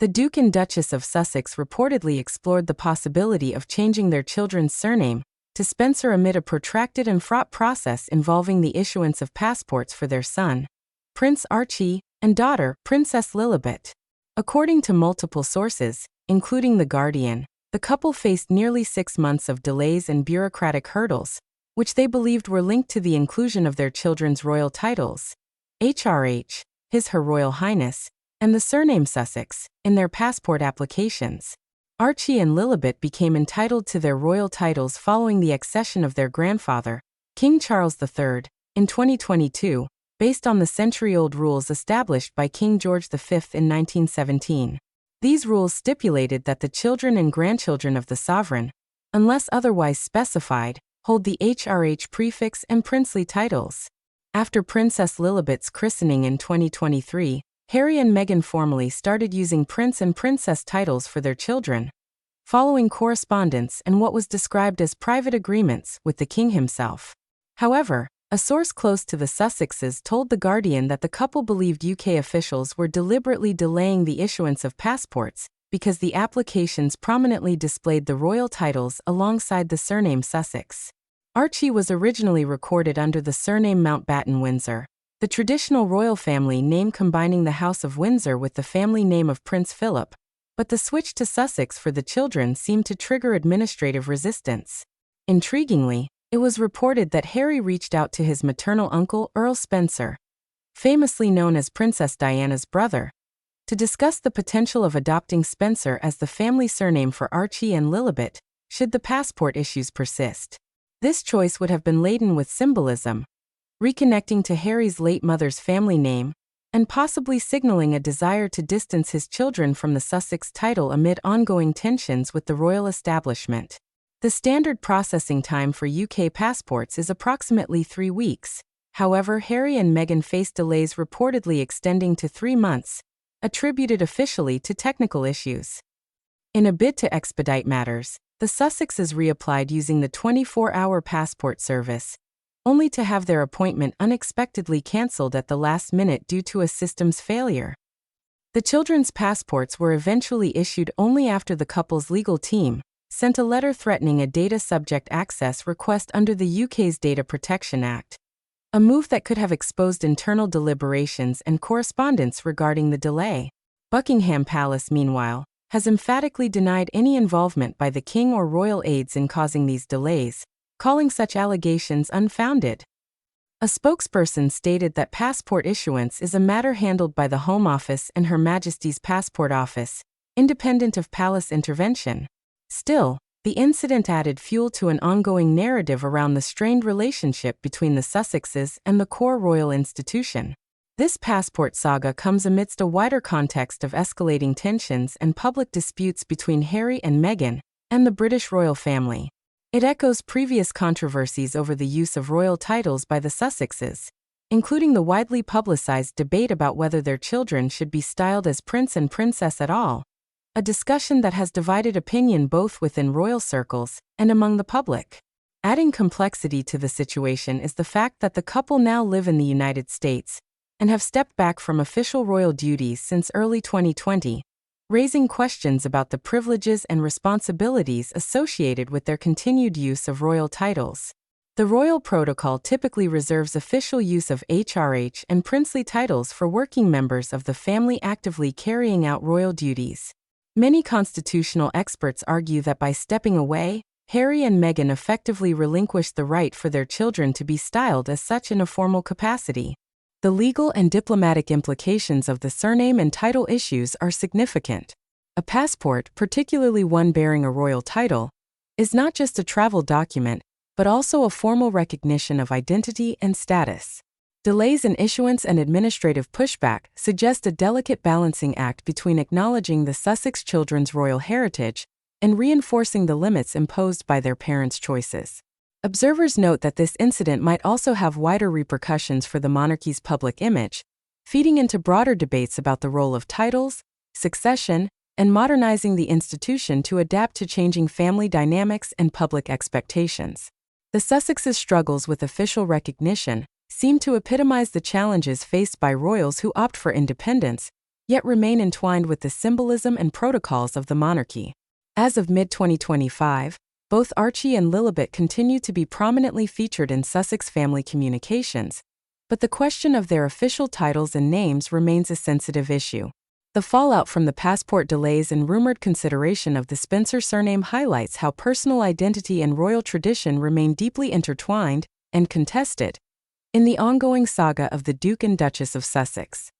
The Duke and Duchess of Sussex reportedly explored the possibility of changing their children's surname to Spencer amid a protracted and fraught process involving the issuance of passports for their son, Prince Archie, and daughter, Princess Lilibet. According to multiple sources, including The Guardian, the couple faced nearly 6 months of delays and bureaucratic hurdles, which they believed were linked to the inclusion of their children's royal titles, HRH, His Her Royal Highness, and the surname Sussex, in their passport applications. Archie and Lilibet became entitled to their royal titles following the accession of their grandfather, King Charles III, in 2022, based on the century-old rules established by King George V in 1917. These rules stipulated that the children and grandchildren of the sovereign, unless otherwise specified, hold the HRH prefix and princely titles. After Princess Lilibet's christening in 2023, Harry and Meghan formally started using prince and princess titles for their children, following correspondence and what was described as private agreements with the king himself. However, a source close to the Sussexes told The Guardian that the couple believed UK officials were deliberately delaying the issuance of passports because the applications prominently displayed the royal titles alongside the surname Sussex. Archie was originally recorded under the surname Mountbatten-Windsor, the traditional royal family name combining the House of Windsor with the family name of Prince Philip, but the switch to Sussex for the children seemed to trigger administrative resistance. Intriguingly, it was reported that Harry reached out to his maternal uncle, Earl Spencer, famously known as Princess Diana's brother, to discuss the potential of adopting Spencer as the family surname for Archie and Lilibet, should the passport issues persist. This choice would have been laden with symbolism, reconnecting to Harry's late mother's family name, and possibly signaling a desire to distance his children from the Sussex title amid ongoing tensions with the royal establishment. The standard processing time for UK passports is approximately 3 weeks. However, Harry and Meghan faced delays reportedly extending to 3 months, attributed officially to technical issues. In a bid to expedite matters, the Sussexes reapplied using the 24-hour passport service, only to have their appointment unexpectedly cancelled at the last minute due to a systems failure. The children's passports were eventually issued only after the couple's legal team sent a letter threatening a data subject access request under the UK's Data Protection Act, a move that could have exposed internal deliberations and correspondence regarding the delay. Buckingham Palace, meanwhile, has emphatically denied any involvement by the king or royal aides in causing these delays, calling such allegations unfounded. A spokesperson stated that passport issuance is a matter handled by the Home Office and Her Majesty's Passport Office, independent of palace intervention. Still, the incident added fuel to an ongoing narrative around the strained relationship between the Sussexes and the core royal institution. This passport saga comes amidst a wider context of escalating tensions and public disputes between Harry and Meghan and the British royal family. It echoes previous controversies over the use of royal titles by the Sussexes, including the widely publicized debate about whether their children should be styled as prince and princess at all, a discussion that has divided opinion both within royal circles and among the public. Adding complexity to the situation is the fact that the couple now live in the United States and have stepped back from official royal duties since early 2020, raising questions about the privileges and responsibilities associated with their continued use of royal titles. The royal protocol typically reserves official use of HRH and princely titles for working members of the family actively carrying out royal duties. Many constitutional experts argue that by stepping away, Harry and Meghan effectively relinquished the right for their children to be styled as such in a formal capacity. The legal and diplomatic implications of the surname and title issues are significant. A passport, particularly one bearing a royal title, is not just a travel document, but also a formal recognition of identity and status. Delays in issuance and administrative pushback suggest a delicate balancing act between acknowledging the Sussex children's royal heritage and reinforcing the limits imposed by their parents' choices. Observers note that this incident might also have wider repercussions for the monarchy's public image, feeding into broader debates about the role of titles, succession, and modernizing the institution to adapt to changing family dynamics and public expectations. The Sussexes' struggles with official recognition seem to epitomize the challenges faced by royals who opt for independence, yet remain entwined with the symbolism and protocols of the monarchy. As of mid-2025, both Archie and Lilibet continue to be prominently featured in Sussex family communications, but the question of their official titles and names remains a sensitive issue. The fallout from the passport delays and rumored consideration of the Spencer surname highlights how personal identity and royal tradition remain deeply intertwined and contested in the ongoing saga of the Duke and Duchess of Sussex.